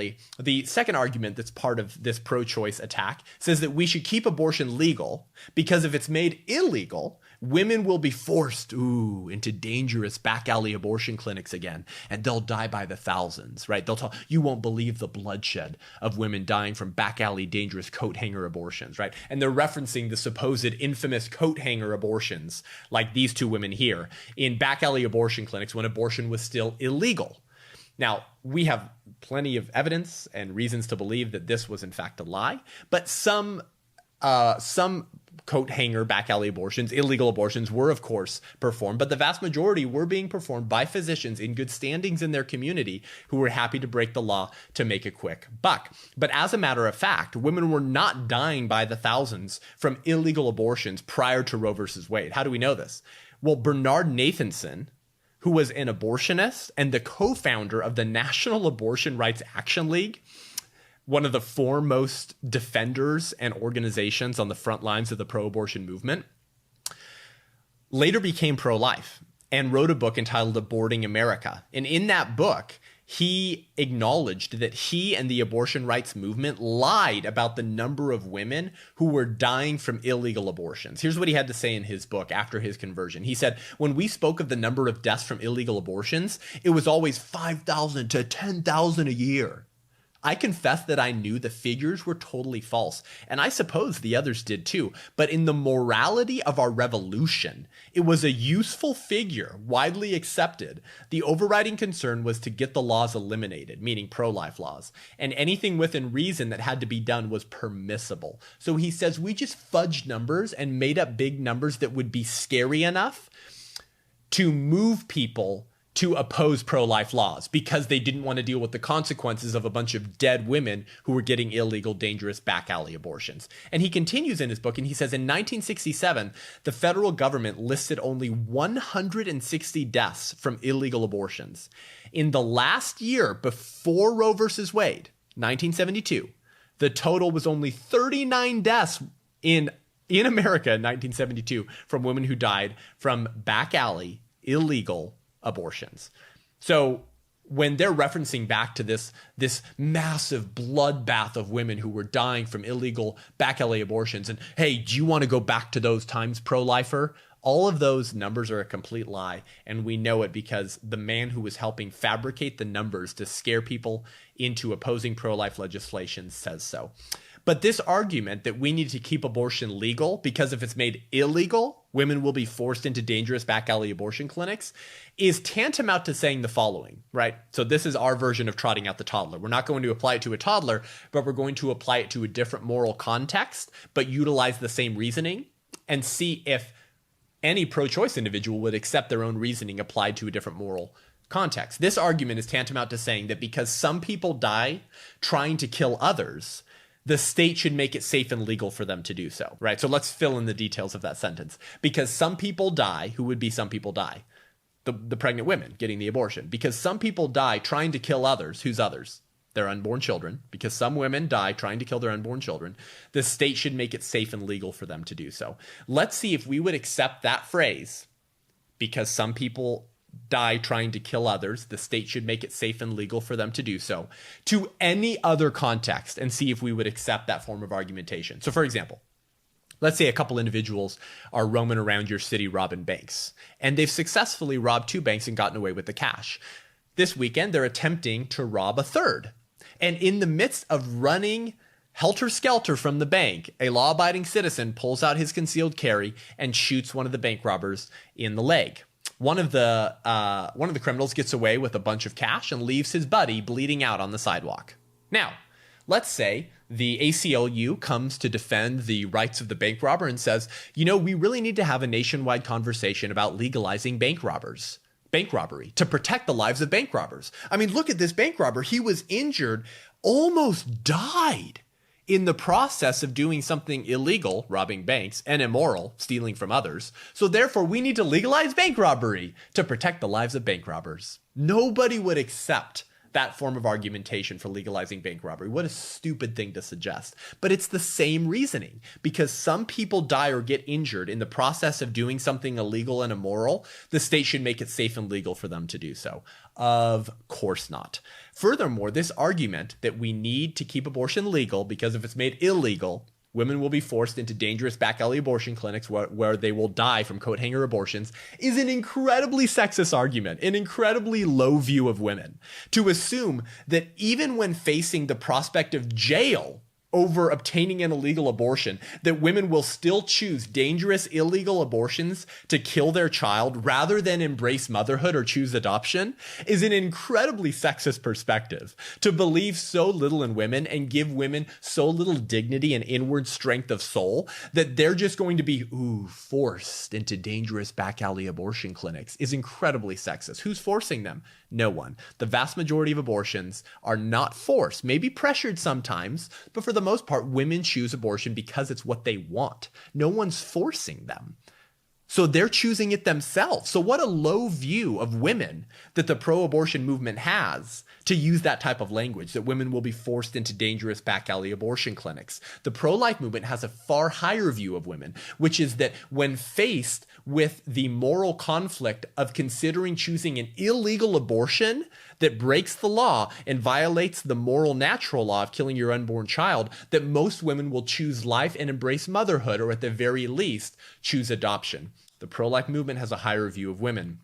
finally, the second argument that's part of this pro-choice attack says that we should keep abortion legal because if it's made illegal, women will be forced into dangerous back alley abortion clinics again, and they'll die by the thousands, right? They'll tell you won't believe the bloodshed of women dying from back alley dangerous coat hanger abortions, right? And they're referencing the supposed infamous coat hanger abortions, like these two women here, in back alley abortion clinics when abortion was still illegal. Now, we have plenty of evidence and reasons to believe that this was in fact a lie, but some coat hanger back alley abortions, illegal abortions, were of course performed, but the vast majority were being performed by physicians in good standings in their community who were happy to break the law to make a quick buck. But as a matter of fact, women were not dying by the thousands from illegal abortions prior to Roe versus Wade. How do we know this? Well, Bernard Nathanson, who was an abortionist and the co-founder of the National Abortion Rights Action League, one of the foremost defenders and organizations on the front lines of the pro-abortion movement, later became pro-life and wrote a book entitled Aborting America. And in that book, he acknowledged that he and the abortion rights movement lied about the number of women who were dying from illegal abortions. Here's what he had to say in his book after his conversion. He said, when we spoke of the number of deaths from illegal abortions, it was always 5,000 to 10,000 a year. I confess that I knew the figures were totally false, and I suppose the others did too, but in the morality of our revolution, it was a useful figure, widely accepted. The overriding concern was to get the laws eliminated, meaning pro-life laws, and anything within reason that had to be done was permissible. So he says we just fudged numbers and made up big numbers that would be scary enough to move people to oppose pro-life laws because they didn't want to deal with the consequences of a bunch of dead women who were getting illegal, dangerous back alley abortions. And he continues in his book and he says in 1967, the federal government listed only 160 deaths from illegal abortions. In the last year before Roe versus Wade, 1972, the total was only 39 deaths in America in 1972 from women who died from back alley illegal abortions. So when they're referencing back to this massive bloodbath of women who were dying from illegal back alley abortions, and hey, do you want to go back to those times, pro-lifer? All of those numbers are a complete lie, and we know it because the man who was helping fabricate the numbers to scare people into opposing pro-life legislation says so. But this argument that we need to keep abortion legal because if it's made illegal, women will be forced into dangerous back alley abortion clinics is tantamount to saying the following, right? So this is our version of trotting out the toddler. We're not going to apply it to a toddler, but we're going to apply it to a different moral context, but utilize the same reasoning and see if any pro-choice individual would accept their own reasoning applied to a different moral context. This argument is tantamount to saying that because some people die trying to kill others, the state should make it safe and legal for them to do so, right? So let's fill in the details of that sentence. Because some people die, who would be some people die? The pregnant women getting the abortion. Because some people die trying to kill others. Who's others? Their unborn children. Because some women die trying to kill their unborn children. The state should make it safe and legal for them to do so. Let's see if we would accept that phrase, because some people die trying to kill others, the state should make it safe and legal for them to do so, to any other context, and see if we would accept that form of argumentation. So for example, let's say a couple individuals are roaming around your city robbing banks, and they've successfully robbed 2 banks and gotten away with the cash. This weekend, they're attempting to rob a third. And in the midst of running helter-skelter from the bank, a law-abiding citizen pulls out his concealed carry and shoots one of the bank robbers in the leg. One of the criminals gets away with a bunch of cash and leaves his buddy bleeding out on the sidewalk. Now, let's say the ACLU comes to defend the rights of the bank robber and says, you know, we really need to have a nationwide conversation about legalizing bank robbery to protect the lives of bank robbers. I mean, look at this bank robber. He was injured, almost died in the process of doing something illegal, robbing banks, and immoral, stealing from others. So therefore, we need to legalize bank robbery to protect the lives of bank robbers. Nobody would accept that form of argumentation for legalizing bank robbery. What a stupid thing to suggest. But it's the same reasoning, because some people die or get injured in the process of doing something illegal and immoral. The state should make it safe and legal for them to do so. Of course not. Furthermore, this argument that we need to keep abortion legal because if it's made illegal, women will be forced into dangerous back alley abortion clinics where they will die from coat hanger abortions is an incredibly sexist argument, an incredibly low view of women. To assume that even when facing the prospect of jail over obtaining an illegal abortion, that women will still choose dangerous illegal abortions to kill their child rather than embrace motherhood or choose adoption is an incredibly sexist perspective. To believe so little in women and give women so little dignity and inward strength of soul that they're just going to be, forced into dangerous back alley abortion clinics is incredibly sexist. Who's forcing them? No one. The vast majority of abortions are not forced, maybe pressured sometimes, but for the most part, women choose abortion because it's what they want. No one's forcing them. So they're choosing it themselves. So what a low view of women that the pro-abortion movement has to use that type of language, that women will be forced into dangerous back alley abortion clinics. The pro-life movement has a far higher view of women, which is that when faced with the moral conflict of considering choosing an illegal abortion that breaks the law and violates the moral natural law of killing your unborn child, that most women will choose life and embrace motherhood, or at the very least, choose adoption. The pro-life movement has a higher view of women.